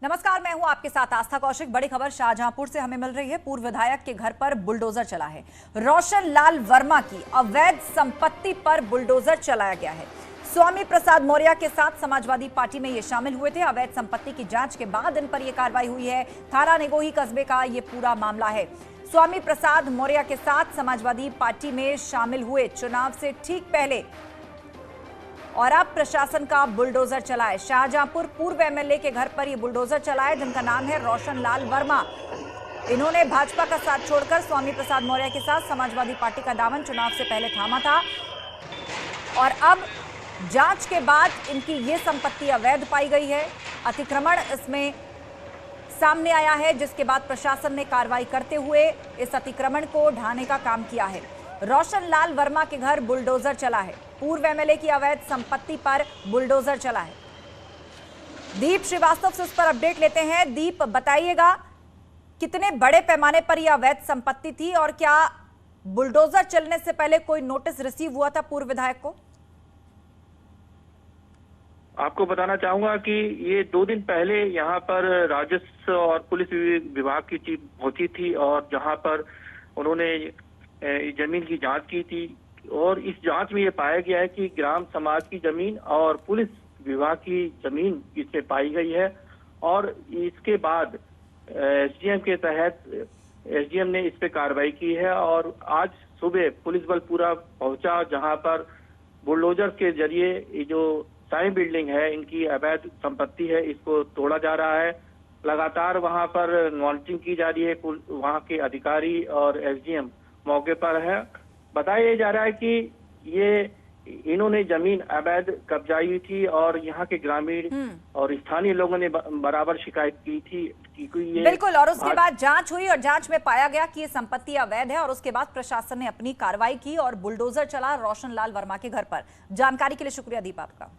नमस्कार, मैं हूं आपके साथ आस्था कौशिक। बड़ी खबर शाहजहांपुर से हमें मिल रही है। पूर्व विधायक के घर पर बुलडोजर चला है। रोशन लाल वर्मा की अवैध संपत्ति पर बुलडोजर चलाया गया है। स्वामी प्रसाद मौर्य के साथ समाजवादी पार्टी में ये शामिल हुए थे। अवैध संपत्ति की जांच के बाद इन पर यह कार्रवाई हुई है। थाना निगोही कस्बे का ये पूरा मामला है। स्वामी प्रसाद मौर्य के साथ समाजवादी पार्टी में शामिल हुए, चुनाव से ठीक पहले, और अब प्रशासन का बुलडोजर चला है। शाहजहांपुर पूर्व एमएलए के घर पर यह बुलडोजर चला है, जिनका नाम है रोशन लाल वर्मा। इन्होंने भाजपा का साथ छोड़कर स्वामी प्रसाद मौर्य के साथ समाजवादी पार्टी का दामन चुनाव से पहले थामा था, और अब जांच के बाद इनकी ये संपत्ति अवैध पाई गई है। अतिक्रमण इसमें सामने आया है, जिसके बाद प्रशासन ने कार्रवाई करते हुए इस अतिक्रमण को ढाने का काम किया है। रोशन लाल वर्मा के घर बुलडोजर चला है। पूर्व एमएलए की अवैध संपत्ति पर बुलडोजर चला है। दीप श्रीवास्तव से उस पर अपडेट लेते हैं। दीप, बताइएगा कितने बड़े पैमाने पर यह अवैध संपत्ति थी, और क्या बुलडोजर चलने से पहले कोई नोटिस रिसीव हुआ था पूर्व विधायक को? आपको बताना चाहूंगा कि ये 2 दिन पहले यहाँ पर राजस्व और पुलिस विभाग की टीम पहुंची थी, और जहाँ पर उन्होंने जमीन की जांच की थी, और इस जांच में ये पाया गया है कि ग्राम समाज की जमीन और पुलिस विभाग की जमीन इसमें पाई गई है। और इसके बाद एसडीएम के तहत एसडीएम ने इस पे कार्रवाई की है, और आज सुबह पुलिस बल पूरा पहुंचा, जहां पर बुलडोजर के जरिए ये जो साई बिल्डिंग है, इनकी अवैध संपत्ति है, इसको तोड़ा जा रहा है। लगातार वहां पर मॉनिटरिंग की जा रही है। वहां के अधिकारी और एसडीएम मौके पर है। बताया जा रहा है कि ये इन्होंने जमीन अवैध कब्जाई थी, और यहाँ के ग्रामीण और स्थानीय लोगों ने बराबर शिकायत की थी कि कोई ये बिल्कुल, और उसके बाद जांच हुई और जांच में पाया गया कि ये संपत्ति अवैध है, और उसके बाद प्रशासन ने अपनी कार्रवाई की और बुलडोजर चला रोशन लाल वर्मा के घर पर। जानकारी के लिए शुक्रिया दीप आपका।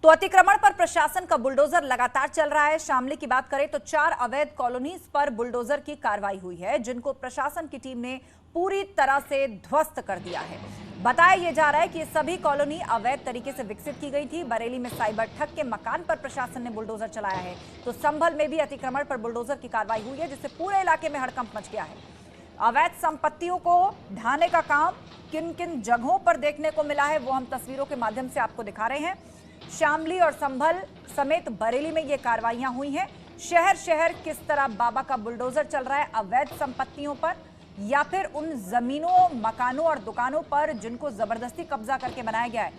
तो अतिक्रमण पर प्रशासन का बुलडोजर लगातार चल रहा है। शामली की बात करें तो 4 अवैध कॉलोनीज पर बुलडोजर की कार्रवाई हुई है, जिनको प्रशासन की टीम ने पूरी तरह से ध्वस्त कर दिया है। बताया यह जा रहा है कि ये सभी कॉलोनी अवैध तरीके से विकसित की गई थी। बरेली में साइबर ठग के मकान पर प्रशासन ने बुलडोजर चलाया है, तो संभल में भी अतिक्रमण पर बुलडोजर की कार्रवाई हुई है, जिससे पूरे इलाके में हड़कंप मच गया है। अवैध संपत्तियों को ढाने का काम किन किन जगहों पर देखने को मिला है, वो हम तस्वीरों के माध्यम से आपको दिखा रहे हैं। शामली और संभल समेत बरेली में ये कार्रवाइयां हुई हैं। शहर शहर किस तरह बाबा का बुलडोजर चल रहा है अवैध संपत्तियों पर, या फिर उन जमीनों, मकानों और दुकानों पर जिनको जबरदस्ती कब्जा करके बनाया गया है।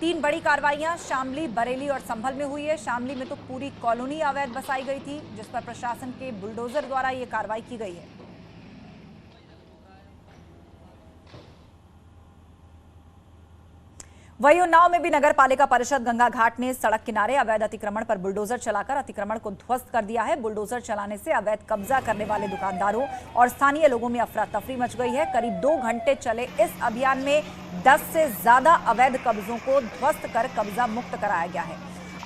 3 बड़ी कार्रवाइयां शामली, बरेली और संभल में हुई है। शामली में तो पूरी कॉलोनी अवैध बसाई गई थी, जिस पर प्रशासन के बुलडोजर द्वारा यह कार्रवाई की गई है। वहीं उन्नाव में भी नगर पालिका परिषद गंगा घाट ने सड़क किनारे अवैध अतिक्रमण पर बुलडोजर चलाकर अतिक्रमण को ध्वस्त कर दिया है। बुलडोजर चलाने से अवैध कब्जा करने वाले दुकानदारों और स्थानीय लोगों में अफरा तफरी मच गई है। करीब 2 घंटे चले इस अभियान में 10 से ज्यादा अवैध कब्जों को ध्वस्त कर कब्जा मुक्त कराया गया है।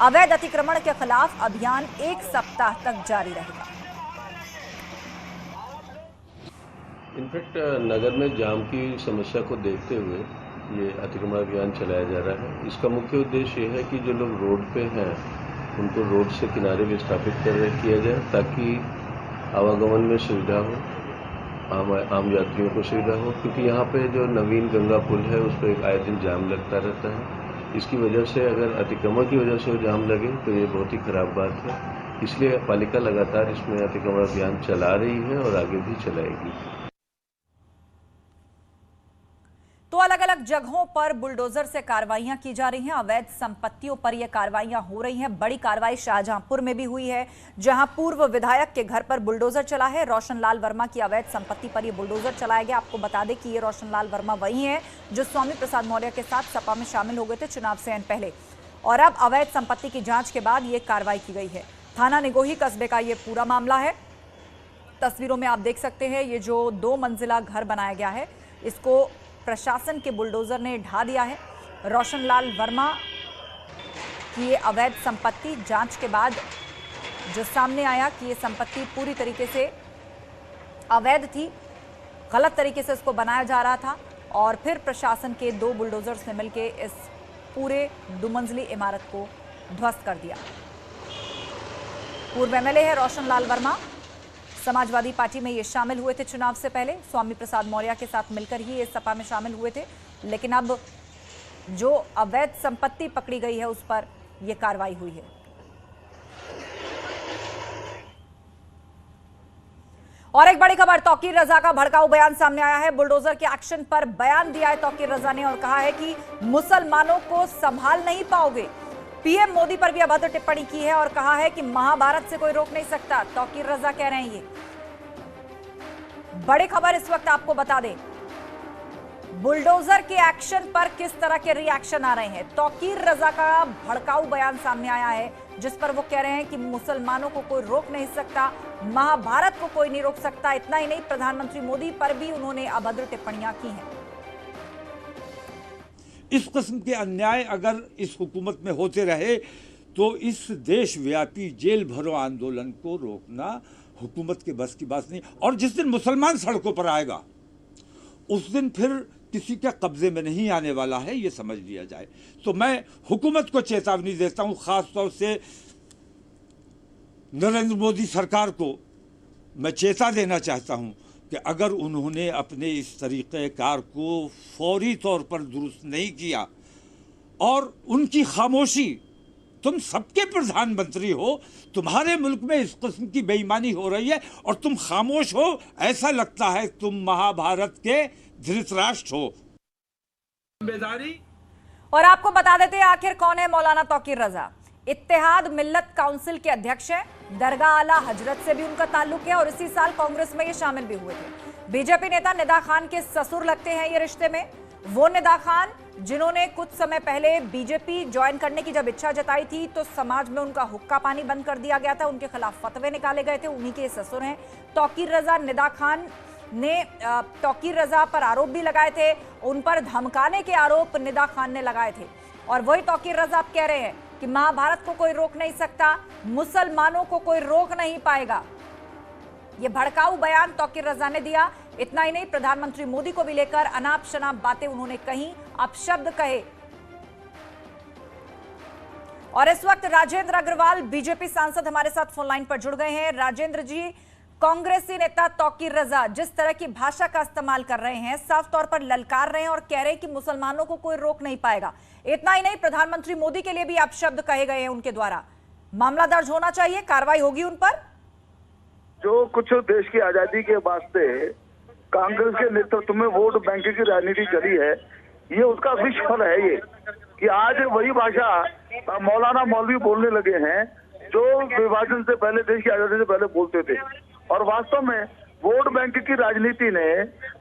अवैध अतिक्रमण के खिलाफ अभियान 1 सप्ताह तक जारी रहेगा। इनफैक्ट नगर में जाम की समस्या को देखते हुए ये अतिक्रमण अभियान चलाया जा रहा है। इसका मुख्य उद्देश्य ये है कि जो लोग रोड पे हैं उनको रोड से किनारे विस्थापित किया जाए, ताकि आवागमन में सुविधा हो, आम यात्रियों को सुविधा हो। क्योंकि यहाँ पे जो नवीन गंगा पुल है उस पर एक आए दिन जाम लगता रहता है। इसकी वजह से अगर अतिक्रमण की वजह से जाम लगे तो ये बहुत ही खराब बात है। इसलिए पालिका लगातार इसमें अतिक्रमण अभियान चला रही है और आगे भी चलाएगी। तो अलग अलग जगहों पर बुलडोजर से कार्रवाइयां की जा रही हैं। अवैध संपत्तियों पर यह कार्रवाइयां हो रही हैं। बड़ी कार्रवाई शाहजहांपुर में भी हुई है, जहां पूर्व विधायक के घर पर बुलडोजर चला है। रोशन लाल वर्मा की अवैध संपत्ति पर यह बुलडोजर चलाया गया। आपको बता दें कि ये रोशन लाल वर्मा वही है जो स्वामी प्रसाद मौर्य के साथ सपा में शामिल हो गए थे चुनाव से पहले, और अब अवैध संपत्ति की जांच के बाद ये कार्रवाई की गई है। थाना निगोही कस्बे का ये पूरा मामला है। तस्वीरों में आप देख सकते हैं, ये जो 2 मंजिला घर बनाया गया है, इसको प्रशासन के बुलडोजर ने ढा दिया है। रोशन लाल वर्मा की ये अवैध संपत्ति जांच के बाद जो सामने आया कि ये संपत्ति पूरी तरीके से अवैध थी, गलत तरीके से इसको बनाया जा रहा था, और फिर प्रशासन के 2 बुलडोजर्स ने मिलकर इस पूरे दुमंजिली इमारत को ध्वस्त कर दिया। पूर्व एमएलए है रोशन लाल वर्मा, समाजवादी पार्टी में ये शामिल हुए थे चुनाव से पहले, स्वामी प्रसाद मौर्य के साथ मिलकर ही ये सपा में शामिल हुए थे, लेकिन अब जो अवैध संपत्ति पकड़ी गई है उस पर यह कार्रवाई हुई है। और एक बड़ी खबर, तौकीर रजा का भड़काऊ बयान सामने आया है। बुलडोजर के एक्शन पर बयान दिया है तौकीर रजा ने और कहा है कि मुसलमानों को संभाल नहीं पाओगे। पीएम मोदी पर भी अभद्र टिप्पणी की है और कहा है कि महाभारत से कोई रोक नहीं सकता। तौकीर रजा कह रहे हैं ये बड़ी खबर इस वक्त आपको बता दें, बुलडोजर के एक्शन पर किस तरह के रिएक्शन आ रहे हैं। तौकीर रजा का भड़काऊ बयान सामने आया है जिस पर वो कह रहे हैं कि मुसलमानों को कोई रोक नहीं सकता, महाभारत को कोई नहीं रोक सकता। इतना ही नहीं, प्रधानमंत्री मोदी पर भी उन्होंने अभद्र टिप्पणियां की हैं। इस किस्म के अन्याय अगर इस हुकूमत में होते रहे तो इस देशव्यापी जेल भरो आंदोलन को रोकना हुकूमत के बस की बात नहीं। और जिस दिन मुसलमान सड़कों पर आएगा उस दिन फिर किसी के कब्जे में नहीं आने वाला है, ये समझ लिया जाए। तो मैं हुकूमत को चेतावनी देता हूं, खास तौर से नरेंद्र मोदी सरकार को मैं चेता देना चाहता हूं कि अगर उन्होंने अपने इस तरीक़ेकार को फौरी तौर पर दुरुस्त नहीं किया और उनकी खामोशी, तुम सबके प्रधानमंत्री हो, तुम्हारे मुल्क में इस किस्म की बेईमानी हो रही है और तुम खामोश हो, ऐसा लगता है तुम महाभारत के धृतराष्ट्र हो। और आपको बता देते हैं आखिर कौन है मौलाना तौकीर रजा। इत्तेहाद मिल्लत काउंसिल के अध्यक्ष हैं, दरगाह आला हजरत से भी उनका ताल्लुक है और इसी साल कांग्रेस में ये शामिल भी हुए थे। बीजेपी नेता निदा खान के ससुर लगते हैं ये रिश्ते में। वो निदा खान जिन्होंने कुछ समय पहले बीजेपी ज्वाइन करने की जब इच्छा जताई थी तो समाज में उनका हुक्का पानी बंद कर दिया गया था, उनके खिलाफ फतवे निकाले गए थे, उन्हीं के ससुर हैं तौकीर रजा। निदा खान ने तौकीर रजा पर आरोप भी लगाए थे, उन पर धमकाने के आरोप निदा खान ने लगाए थे। और वही तौकीर रजा आप कह रहे हैं कि महाभारत को कोई रोक नहीं सकता, मुसलमानों को कोई रोक नहीं पाएगा। यह भड़काऊ बयान तौकीर रजा ने दिया। इतना ही नहीं, प्रधानमंत्री मोदी को भी लेकर अनाप शनाप बातें उन्होंने कही, अपशब्द कहे। और इस वक्त राजेंद्र अग्रवाल बीजेपी सांसद हमारे साथ फोन लाइन पर जुड़ गए हैं। राजेंद्र जी, कांग्रेसी नेता तौकीर रजा जिस तरह की भाषा का इस्तेमाल कर रहे हैं, साफ तौर पर ललकार रहे हैं और कह रहे हैं कि मुसलमानों को कोई रोक नहीं पाएगा। इतना ही नहीं, प्रधानमंत्री मोदी के लिए भी अपशब्द कहे गए हैं उनके द्वारा। मामला दर्ज होना चाहिए, कार्रवाई होगी उन पर। जो कुछ देश की आजादी के वास्ते कांग्रेस के नेतृत्व में वोट बैंक की राजनीति चली है, ये उसका विषफल है। ये कि आज वही भाषा मौलाना मौलवी बोलने लगे हैं जो विभाजन से पहले, देश की आजादी से पहले बोलते थे। और वास्तव में वोट बैंक की राजनीति ने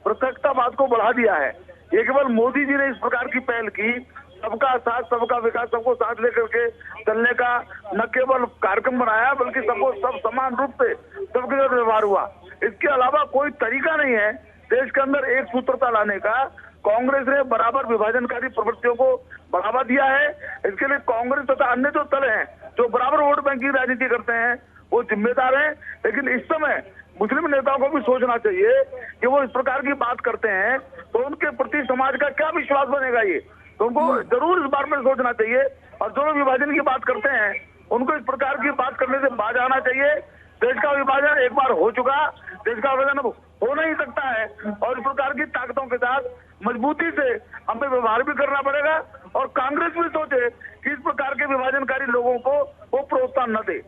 पृथकतावाद को बढ़ा दिया है। ये केवल मोदी जी ने इस प्रकार की पहल की, सबका साथ सबका विकास, सबको साथ लेकर के चलने का न केवल कार्यक्रम बनाया बल्कि सबको सब समान रूप से सबके साथ व्यवहार हुआ। इसके अलावा कोई तरीका नहीं है देश के अंदर एक सूत्रता लाने का। कांग्रेस ने बराबर विभाजनकारी प्रवृत्तियों को बढ़ावा दिया है। इसके लिए कांग्रेस तथा अन्य जो दल हैं जो बराबर वोट बैंक की राजनीति करते हैं वो जिम्मेदार हैं। लेकिन इस समय मुस्लिम नेताओं को भी सोचना चाहिए कि वो इस प्रकार की बात करते हैं तो उनके प्रति समाज का क्या विश्वास बनेगा। ये तो उनको जरूर इस बारे में सोचना चाहिए। और जो लोग विभाजन की बात करते हैं उनको इस प्रकार की बात करने से बाज आना चाहिए। देश का विभाजन एक बार हो चुका, देश का विभाजन अब हो नहीं सकता है और इस प्रकार की ताकतों के साथ मजबूती से हमें व्यवहार भी करना पड़ेगा। और कांग्रेस भी सोचे कि इस प्रकार के विभाजनकारी लोगों को वो प्रोत्साहन न दे।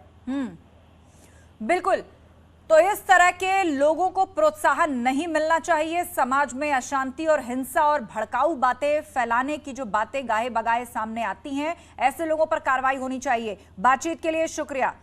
बिल्कुल, तो इस तरह के लोगों को प्रोत्साहन नहीं मिलना चाहिए। समाज में अशांति और हिंसा और भड़काऊ बातें फैलाने की जो बातें गाहे बगाए सामने आती हैं, ऐसे लोगों पर कार्रवाई होनी चाहिए। बातचीत के लिए शुक्रिया।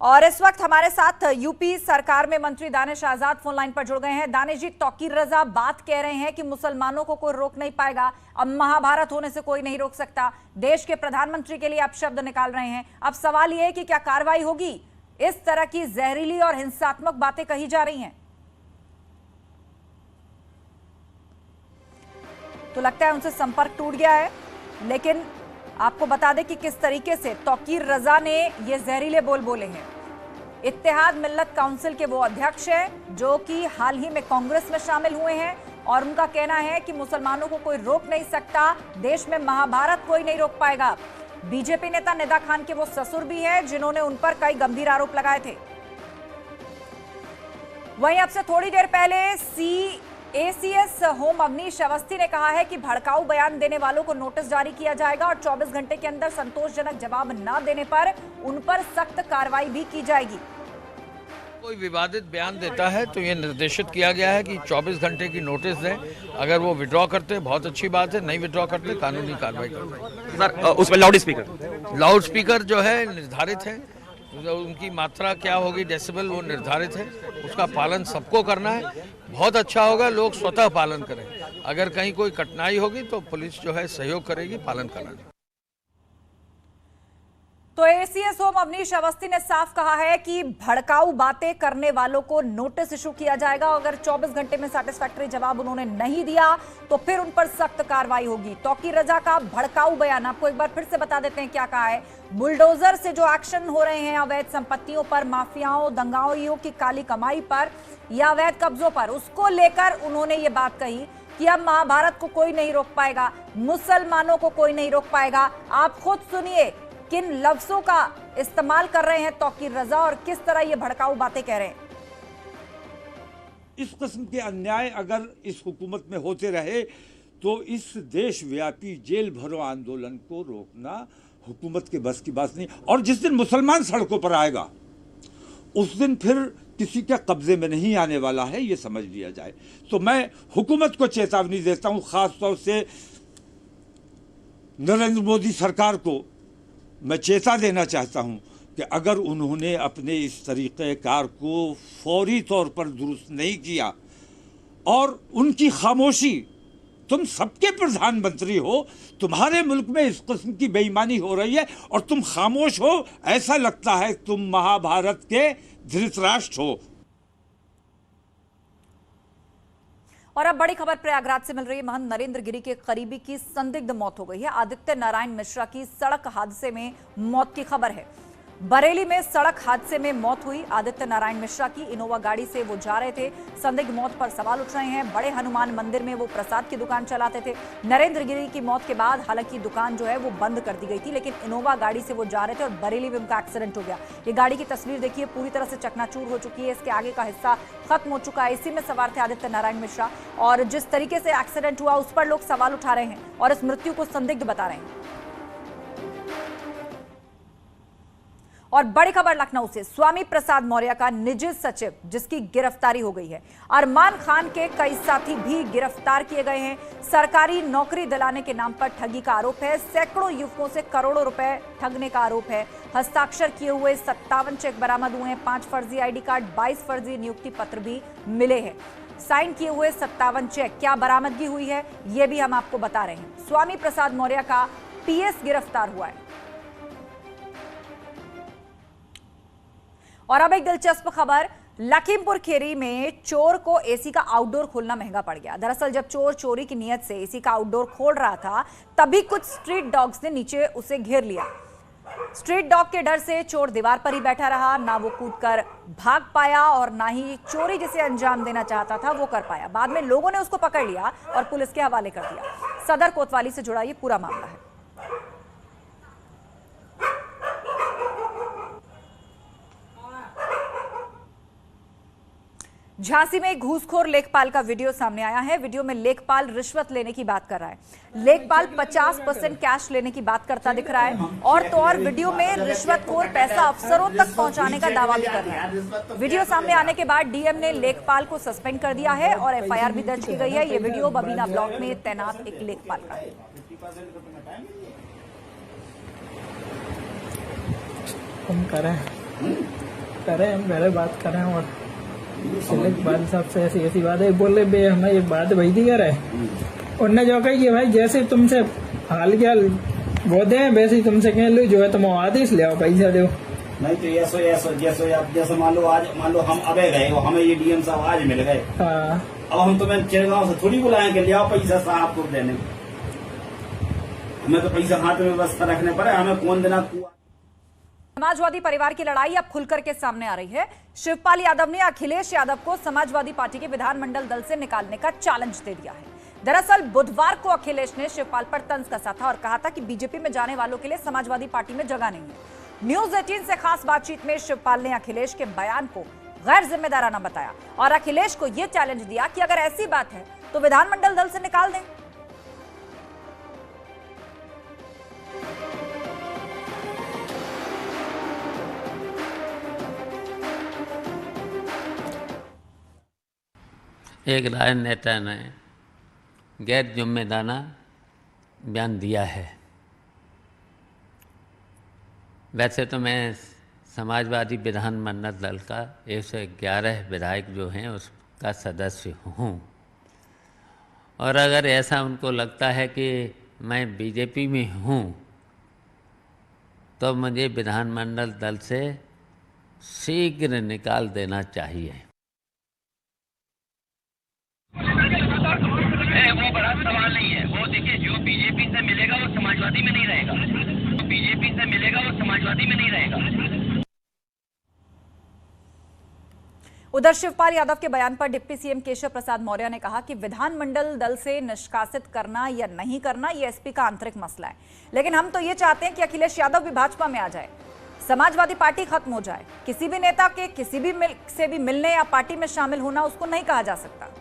और इस वक्त हमारे साथ यूपी सरकार में मंत्री दानिश आजाद फोन लाइन पर जुड़ गए हैं। दानिश जी, तौकीर रजा बात कह रहे हैं कि मुसलमानों को कोई रोक नहीं पाएगा, अब महाभारत होने से कोई नहीं रोक सकता, देश के प्रधानमंत्री के लिए अपशब्द निकाल रहे हैं। अब सवाल यह है कि क्या कार्रवाई होगी? इस तरह की जहरीली और हिंसात्मक बातें कही जा रही हैं तो लगता है उनसे संपर्क टूट गया है। लेकिन आपको बता दें कि किस तरीके से तौकीर रजा ने ये जहरीले बोल बोले हैं। इत्तेहाद मिल्लत काउंसिल के वो अध्यक्ष हैं जो कि हाल ही में कांग्रेस में शामिल हुए हैं और उनका कहना है कि मुसलमानों को कोई रोक नहीं सकता, देश में महाभारत कोई नहीं रोक पाएगा। बीजेपी नेता निदा खान के वो ससुर भी हैं जिन्होंने उन पर कई गंभीर आरोप लगाए थे। वहीं अब से थोड़ी देर पहले ACS होम अवनीश अवस्थी ने कहा है कि भड़काऊ बयान देने वालों को नोटिस जारी किया जाएगा और 24 घंटे के अंदर संतोषजनक जवाब न देने पर उन पर सख्त कार्रवाई भी की जाएगी। कोई विवादित बयान देता है तो ये निर्देशित किया गया है कि 24 घंटे की नोटिस दें। अगर वो विड्रॉ करते हैं बहुत अच्छी बात है, नहीं विड्रॉ करते कानूनी कार्रवाई करते। सर उस पर लाउड स्पीकर जो है निर्धारित है, उनकी मात्रा क्या होगी डेसिबल वो निर्धारित है, उसका पालन सबको करना है। बहुत अच्छा होगा लोग स्वतः पालन करें, अगर कहीं कोई कठिनाई होगी तो पुलिस जो है सहयोग करेगी पालन कराने। तो ACS होम अवनीश अवस्थी ने साफ कहा है कि भड़काऊ बातें करने वालों को नोटिस इशू किया जाएगा। अगर 24 घंटे में सैटिस्फैक्टरी जवाब उन्होंने नहीं दिया तो फिर उन पर सख्त कार्रवाई होगी। तौकीर रजा का भड़काऊ बयान आपको एक बार फिर से बता देते हैं क्या कहा है। बुलडोजर से जो एक्शन हो रहे हैं अवैध संपत्तियों पर, माफियाओं दंगाइयों की काली कमाई पर या अवैध कब्जों पर, उसको लेकर उन्होंने ये बात कही कि अब महाभारत को कोई नहीं रोक पाएगा, मुसलमानों को कोई नहीं रोक पाएगा। आप खुद सुनिए किन लफ्जों का इस्तेमाल कर रहे हैं तौकीर रजा और किस तरह ये भड़काऊ बातें कह रहे हैं। इस किस्म के अन्याय अगर इस हुकूमत में होते रहे तो इस देशव्यापी जेल भरो आंदोलन को रोकना हुकूमत के बस की बात नहीं। और जिस दिन मुसलमान सड़कों पर आएगा उस दिन फिर किसी के कब्जे में नहीं आने वाला है, ये समझ लिया जाए। तो मैं हुकूमत को चेतावनी देता हूं, खासतौर से नरेंद्र मोदी सरकार को मैं चेता देना चाहता हूं कि अगर उन्होंने अपने इस तरीक़ेकार को फौरी तौर पर दुरुस्त नहीं किया और उनकी खामोशी, तुम सबके प्रधानमंत्री हो, तुम्हारे मुल्क में इस किस्म की बेईमानी हो रही है और तुम खामोश हो, ऐसा लगता है तुम महाभारत के धृतराष्ट्र हो। और अब बड़ी खबर प्रयागराज से मिल रही है। महंत नरेंद्र गिरी के करीबी की संदिग्ध मौत हो गई है। आदित्य नारायण मिश्रा की सड़क हादसे में मौत की खबर है। बरेली में सड़क हादसे में मौत हुई आदित्य नारायण मिश्रा की। इनोवा गाड़ी से वो जा रहे थे। संदिग्ध मौत पर सवाल उठ रहे हैं। बड़े हनुमान मंदिर में वो प्रसाद की दुकान चलाते थे। नरेंद्र गिरी की मौत के बाद हालांकि दुकान जो है वो बंद कर दी गई थी, लेकिन इनोवा गाड़ी से वो जा रहे थे और बरेली में उनका एक्सीडेंट हो गया। ये गाड़ी की तस्वीर देखिए, पूरी तरह से चकनाचूर हो चुकी है। इसके आगे का हिस्सा खत्म हो चुका है। इसी में सवार थे आदित्य नारायण मिश्रा और जिस तरीके से एक्सीडेंट हुआ उस पर लोग सवाल उठा रहे हैं और इस मृत्यु को संदिग्ध बता रहे हैं। और बड़ी खबर लखनऊ से, स्वामी प्रसाद मौर्य का निजी सचिव जिसकी गिरफ्तारी हो गई है। अरमान खान के कई साथी भी गिरफ्तार किए गए हैं। सरकारी नौकरी दिलाने के नाम पर ठगी का आरोप है। सैकड़ों युवकों से करोड़ों रुपए ठगने का आरोप है। हस्ताक्षर किए हुए 57 चेक बरामद हुए हैं। 5 फर्जी ID कार्ड, 22 फर्जी नियुक्ति पत्र भी मिले हैं। साइन किए हुए 57 चेक, क्या बरामदगी हुई है ये भी हम आपको बता रहे हैं। स्वामी प्रसाद मौर्य का PS गिरफ्तार हुआ है। और अब एक दिलचस्प खबर, लखीमपुर खीरी में चोर को AC का आउटडोर खोलना महंगा पड़ गया। दरअसल जब चोर चोरी की नियत से AC का आउटडोर खोल रहा था तभी कुछ स्ट्रीट डॉग्स ने नीचे उसे घेर लिया। स्ट्रीट डॉग के डर से चोर दीवार पर ही बैठा रहा, ना वो कूदकर भाग पाया और ना ही चोरी जिसे अंजाम देना चाहता था वो कर पाया। बाद में लोगों ने उसको पकड़ लिया और पुलिस के हवाले कर दिया। सदर कोतवाली से जुड़ा ये पूरा मामला है। झांसी में घूसखोर लेखपाल का वीडियो सामने आया है। वीडियो में लेखपाल रिश्वत लेने की बात कर रहा है। लेखपाल 50% कैश लेने की बात करता दिख रहा है और तो और वीडियो में रिश्वतखोर पैसा अफसरों तक पहुंचाने का दावा भी कर रहा है। वीडियो सामने आने के बाद DM ने लेखपाल को सस्पेंड कर दिया है और FIR भी दर्ज की गई है। ये वीडियो बबीना ब्लॉक में तैनात एक लेखपाल का है। हम करें हम पहले बात करें और बाल साहब से ऐसी बात है, बोले बे हमें ये बात वही दी कर है। उनने जो कही कि भाई जैसे तुमसे हाल क्या वो दे वैसे ही तुमसे कह लो, जो है तुम आदेश ले आओ, पैसा दो। नहीं तो जैसे मान लो हम अबे गए, हमें ये DM साहब आज मिल गए। हाँ, अब हम तुम्हें चिड़गांव से थोड़ी बुलाएं कि ले आओ पैसा साहब को देने। हमें तो पैसा हाथ में व्यवस्था रखने पड़े, हमें कौन देना। समाजवादी परिवार की लड़ाई अब खुलकर के सामने आ रही है। शिवपाल यादव ने अखिलेश यादव को समाजवादी पार्टी के विधानमंडल दल से निकालने का चैलेंज दे दिया है। दरअसल बुधवार को अखिलेश ने शिवपाल पर तंज कसा था और कहा था कि बीजेपी में जाने वालों के लिए समाजवादी पार्टी में जगह नहीं है। न्यूज 18 से खास बातचीत में शिवपाल ने अखिलेश के बयान को गैर जिम्मेदाराना बताया और अखिलेश को यह चैलेंज दिया कि अगर ऐसी बात है तो विधानमंडल दल से निकाल दें। एक राजनेता ने गैर जिम्मेदाराना बयान दिया है। वैसे तो मैं समाजवादी विधानमंडल दल का 111 विधायक जो हैं उसका सदस्य हूँ, और अगर ऐसा उनको लगता है कि मैं बीजेपी में हूँ तो मुझे विधानमंडल दल से शीघ्र निकाल देना चाहिए। वो बड़ा सवाल नहीं है। वो देखिए, जो बीजेपी से मिलेगा वो समाजवादी में नहीं रहेगा, जो बीजेपी से मिलेगा वो समाजवादी में नहीं रहेगा। उधर शिवपाल यादव के बयान पर डिप्टी सीएम केशव प्रसाद मौर्य ने कहा कि विधानमंडल दल से निष्कासित करना या नहीं करना यह एसपी का आंतरिक मसला है, लेकिन हम तो ये चाहते हैं कि अखिलेश यादव भी भाजपा में आ जाए, समाजवादी पार्टी खत्म हो जाए। किसी भी नेता के किसी भी से भी मिलने या पार्टी में शामिल होना उसको नहीं कहा जा सकता।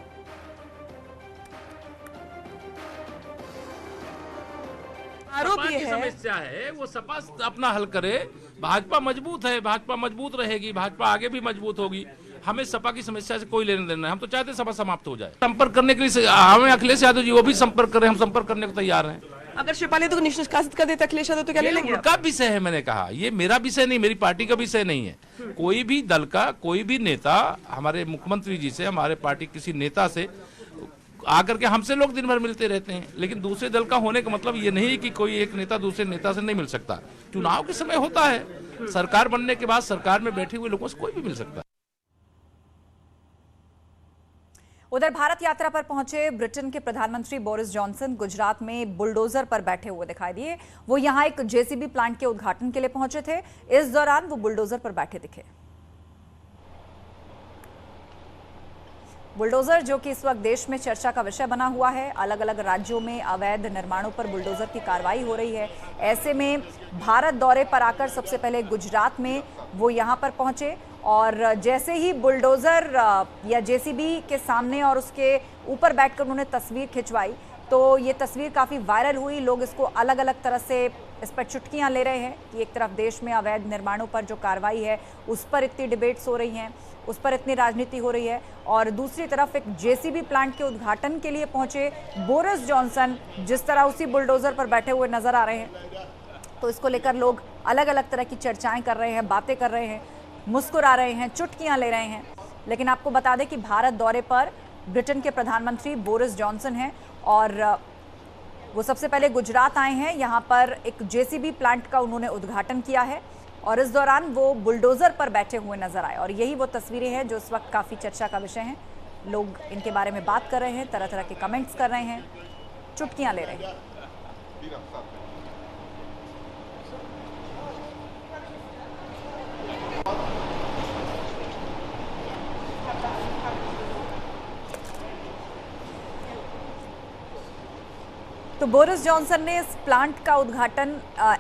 आरोप ये है, समस्या है वो सपा अपना हल करे। भाजपा मजबूत है, भाजपा मजबूत रहेगी, भाजपा आगे भी मजबूत होगी। हमें सपा की समस्या से कोई लेना देना है। हम तो चाहते हैं सपा समाप्त हो जाए। संपर्क करने के लिए हमें अखिलेश यादव जी वो भी संपर्क करें, हम संपर्क करने को तैयार हैं। अगर शिवपाल यादव को निष्कासित कर देते अखिलेश यादव तो क्या ले लेंगे? उनका विषय है, मैंने कहा ये मेरा विषय नहीं, मेरी पार्टी का विषय नहीं है। कोई भी दल का कोई भी नेता हमारे मुख्यमंत्री जी से, हमारे पार्टी किसी नेता से आकर के हमसे लोग दिन भर मिलते रहते हैं, लेकिन दूसरे दल का होने का मतलब ये नहीं कि कोई एक नेता दूसरे नेता से नहीं मिल सकता। चुनाव के समय होता है, सरकार बनने के बाद सरकार में बैठे हुए लोगों से कोई भी मिल सकता है। उधर भारत यात्रा पर पहुंचे ब्रिटेन के प्रधानमंत्री बोरिस जॉनसन गुजरात में बुलडोजर पर बैठे हुए दिखाई दिए। वो यहां एक जेसीबी प्लांट के उद्घाटन के लिए पहुंचे थे। इस दौरान वो बुलडोजर पर बैठे दिखे। बुलडोजर जो कि इस वक्त देश में चर्चा का विषय बना हुआ है। अलग अलग राज्यों में अवैध निर्माणों पर बुलडोजर की कार्रवाई हो रही है। ऐसे में भारत दौरे पर आकर सबसे पहले गुजरात में वो यहां पर पहुंचे और जैसे ही बुलडोजर या जेसीबी के सामने और उसके ऊपर बैठकर उन्होंने तस्वीर खिंचवाई तो ये तस्वीर काफ़ी वायरल हुई। लोग इसको अलग अलग तरह से इस पर चुटकियां ले रहे हैं कि एक तरफ देश में अवैध निर्माणों पर जो कार्रवाई है उस पर इतनी डिबेट्स हो रही हैं, उस पर इतनी राजनीति हो रही है, और दूसरी तरफ एक जेसीबी प्लांट के उद्घाटन के लिए पहुंचे बोरिस जॉनसन जिस तरह उसी बुलडोजर पर बैठे हुए नजर आ रहे हैं। तो इसको लेकर लोग अलग अलग तरह की चर्चाएं कर रहे हैं, बातें कर रहे हैं, मुस्कुरा रहे हैं, चुटकियां ले रहे हैं। लेकिन आपको बता दें कि भारत दौरे पर ब्रिटेन के प्रधानमंत्री बोरिस जॉनसन हैं और वो सबसे पहले गुजरात आए हैं। यहाँ पर एक जेसीबी प्लांट का उन्होंने उद्घाटन किया है और इस दौरान वो बुलडोजर पर बैठे हुए नजर आए और यही वो तस्वीरें हैं जो इस वक्त काफ़ी चर्चा का विषय हैं। लोग इनके बारे में बात कर रहे हैं, तरह तरह के कमेंट्स कर रहे हैं, चुटकियां ले रहे हैं। तो बोरिस जॉनसन ने इस प्लांट का उद्घाटन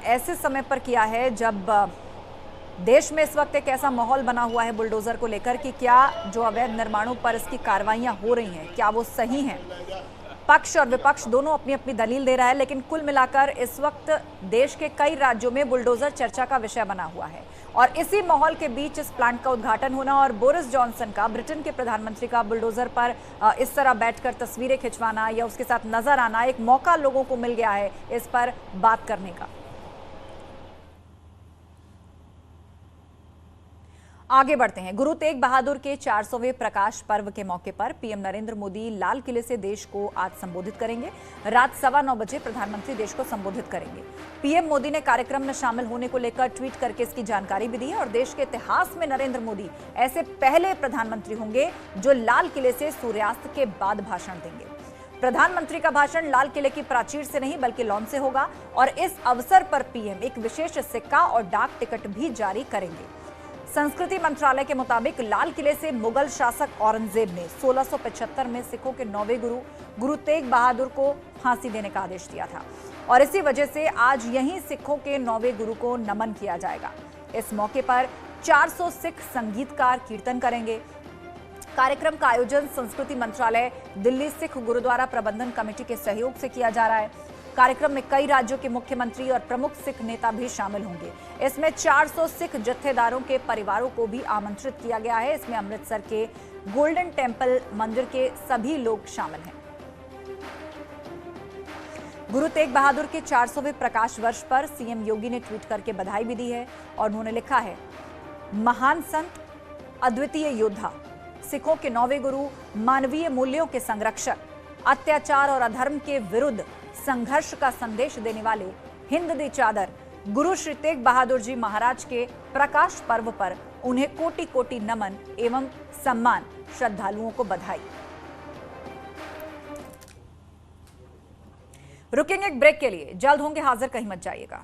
ऐसे समय पर किया है जब देश में इस वक्त एक ऐसा माहौल बना हुआ है बुलडोजर को लेकर कि क्या जो अवैध निर्माणों पर इसकी कार्रवाइयां हो रही हैं क्या वो सही हैं। पक्ष और विपक्ष दोनों अपनी अपनी दलील दे रहा है, लेकिन कुल मिलाकर इस वक्त देश के कई राज्यों में बुलडोजर चर्चा का विषय बना हुआ है और इसी माहौल के बीच इस प्लांट का उद्घाटन होना और बोरिस जॉनसन का, ब्रिटेन के प्रधानमंत्री का बुलडोजर पर इस तरह बैठकर तस्वीरें खिंचवाना या उसके साथ नजर आना, एक मौका लोगों को मिल गया है इस पर बात करने का। आगे बढ़ते हैं। गुरु तेग बहादुर के 400वें प्रकाश पर्व के मौके पर पीएम नरेंद्र मोदी लाल किले से देश को आज संबोधित करेंगे। रात 9:15 बजे प्रधानमंत्री देश को संबोधित करेंगे। पीएम मोदी ने कार्यक्रम में शामिल होने को लेकर ट्वीट करके इसकी जानकारी भी दी है और देश के इतिहास में नरेंद्र मोदी ऐसे पहले प्रधानमंत्री होंगे जो लाल किले से सूर्यास्त के बाद भाषण देंगे। प्रधानमंत्री का भाषण लाल किले की प्राचीर से नहीं बल्कि लॉन से होगा और इस अवसर पर पीएम एक विशेष सिक्का और डाक टिकट भी जारी करेंगे। संस्कृति मंत्रालय के मुताबिक लाल किले से मुगल शासक औरंगजेब ने 1675 में सिखों के 9वें गुरु तेग बहादुर को फांसी देने का आदेश दिया था और इसी वजह से आज यहीं सिखों के 9वें गुरु को नमन किया जाएगा। इस मौके पर 400 सिख संगीतकार कीर्तन करेंगे। कार्यक्रम का आयोजन संस्कृति मंत्रालय, दिल्ली सिख गुरुद्वारा प्रबंधन कमेटी के सहयोग से किया जा रहा है। कार्यक्रम में कई राज्यों के मुख्यमंत्री और प्रमुख सिख नेता भी शामिल होंगे। इसमें 400 सिख जत्थेदारों के परिवारों को भी आमंत्रित किया गया है। इसमें अमृतसर के गोल्डन टेम्पल मंदिर के सभी लोग शामिल हैं। गुरु तेग बहादुर के 400वें प्रकाश वर्ष पर सीएम योगी ने ट्वीट करके बधाई भी दी है और उन्होंने लिखा है, महान संत, अद्वितीय योद्धा, सिखों के 9वें गुरु, मानवीय मूल्यों के संरक्षक, अत्याचार और अधर्म के विरुद्ध संघर्ष का संदेश देने वाले हिंद दी चादर गुरु श्री तेग बहादुर जी महाराज के प्रकाश पर्व पर उन्हें कोटि कोटि नमन एवं सम्मान। श्रद्धालुओं को बधाई। रुकेंगे एक ब्रेक के लिए, जल्द होंगे हाजिर, कहीं मत जाइएगा।